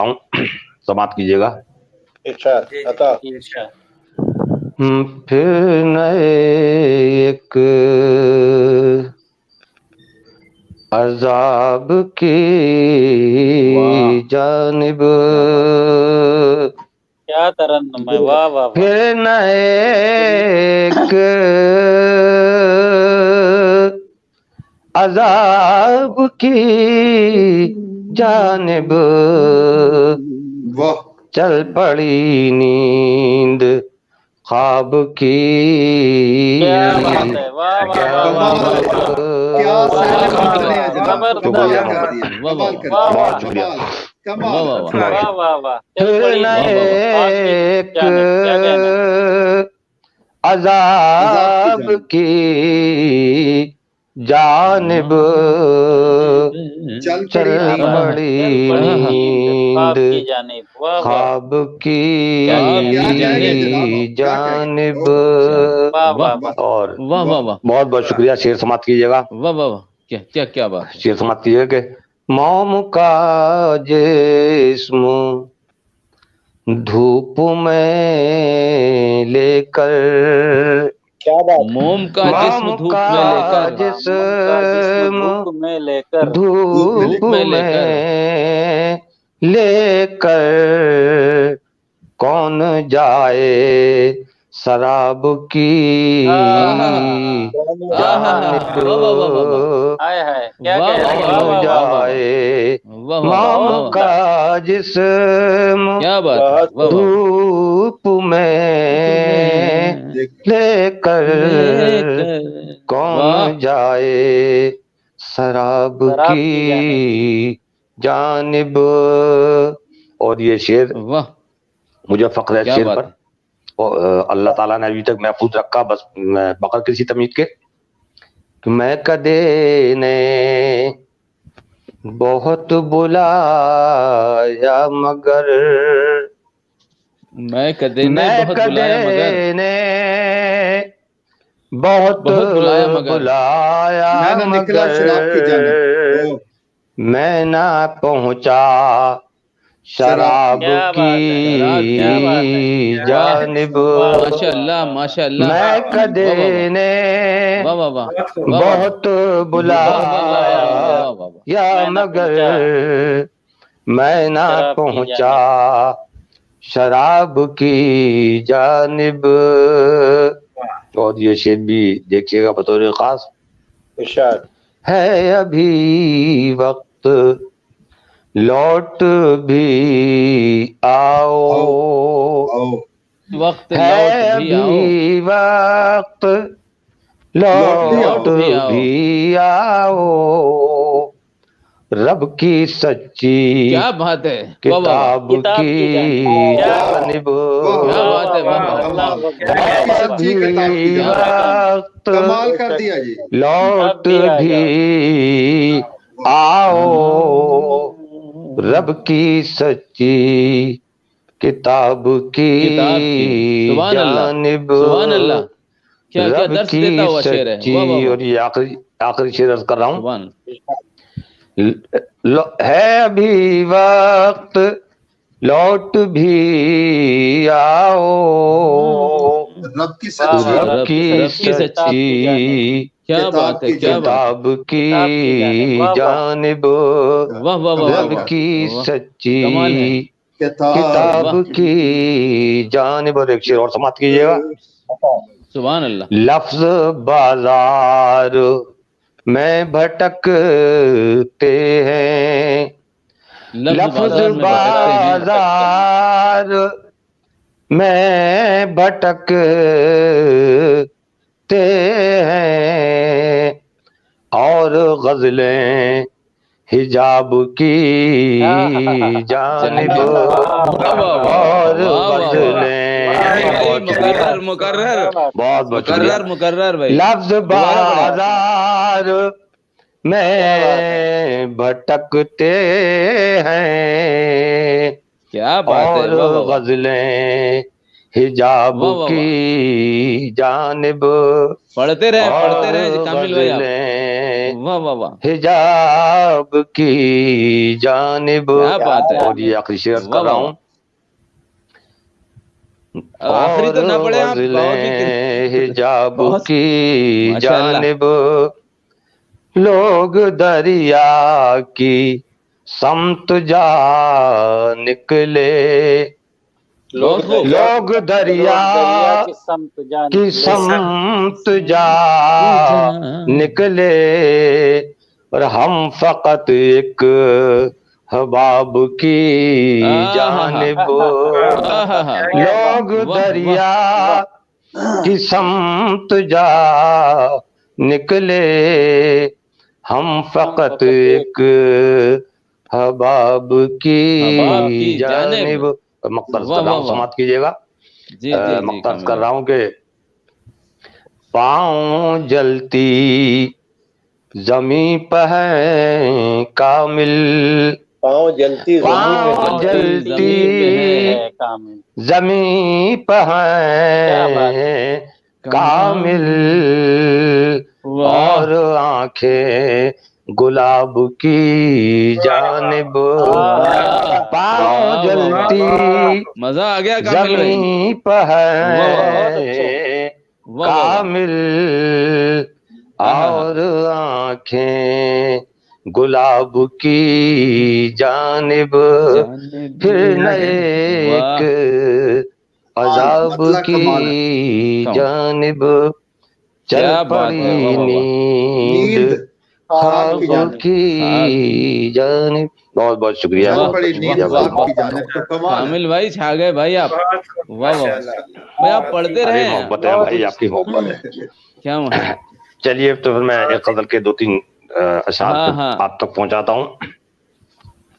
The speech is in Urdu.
ہوں، سماعت کیجیے گا. پھر نئے ایک عذاب کی جانب کیا ترنم ہے، واہ واہ واہ. پھر نئے ایک عذاب کی جانب چل پڑی نیند خواب کی. کیا بات ہے، واہ واہ واہ واہ واہ. پھر ایک عذاب کی جانب چل پڑی نیند خواب کی جانب. اور بہت بہت شکریہ. شعر سماعت کیجیے گا. واہ واہ واہ، کیا کیا بات. شعر سماعت کیجیے کہ موم کا جسم دھوپ میں لے کر، موم کا جسم دھوپ میں لے کر، دھوپ میں لے کر کون جائے شراب کی جانب جائے. موم کا جسم دھوپ میں لے کر کون جائے شراب کی جانب. اور یہ شعر مجھے فخر ہے شعر پر، اور اللہ تعالیٰ نے ابھی تک محفوظ رکھا. بس بغیر کسی تمید کے کہ میں کدے نے بہت بلایا مگر، میں کدے نے بہت بلایا مگر میں نہ پہنچا شراب کی جانب. ماشاء اللہ. میں کدے نے بہت بلایا مگر میں نہ پہنچا شراب کی جانب. اور یہ شعر بھی دیکھیے گا بطور خاص. ہے ابھی وقت لوٹ بھی آؤ، ہے ابھی وقت لوٹ بھی آؤ. رب کی سچی کیا بات ہے کتاب کی جانب لوٹ بھی آؤ. رب کی سچی کتاب کی جانب. رب کی سچی. اور یہ آخری شعر عرض کر رہا ہوں. ہے ابھی وقت لوٹ بھی آؤ. رب کی سچی کتاب کی جانب. رب کی سچی کتاب کی جانب. اور ایک شعر اور سماعت کیجیے گا. سبحان اللہ. لفظ بازار میں بھٹکتے ہیں، لفظ بازار میں بھٹکتے ہیں، اور غزلیں حجاب کی جانب. اور غزلیں بہت مقرر بھائی. لفظ بازار میں بھٹکتے ہیں، کیا بات ہے. اور غزلیں حجاب کی جانب. پڑھتے رہے کامل بھائی. غزلیں واہ واہ واہ حجاب کی جانب. کیا بات ہے. اور یہ آخری شعر کر رہا ہوں. آخری تو نہ پڑے آپ. حجاب کی جانب لوگ دریا کی سمت جا نکلے. لوگ دریا کی سمت جا نکلے اور ہم فقط ایک حباب کی جانب. لوگ دریا کی سمت جا نکلے ہم فقط ایک حباب کی جانب. مقترض کر رہا ہوں, سماعت کیجیے گا. مقترض کر رہا ہوں کہ پاؤں جلتی زمیں پہ ہے کامل. پاؤں جلتی زمیں پہ ہے کامل اور آنکھیں گلاب کی جانب. پاؤں جلتی مزہ آ گیا زمیں پہ ہے کامل اور آنکھیں گلاب کی جانب. پھر نیک عذاب کی جانب چل پڑی نیند خواب کی جانب. بہت بہت شکریہ. کامل بھائی چھا گئے بھائی آپ. واہ واہ بھائی آپ پڑھتے رہے. محبت ہے بھائی, آپ کی محبت ہے. کیا چلیے تو پھر میں ایک غزل کے 2-3 اشعار آپ تک پہنچاتا ہوں.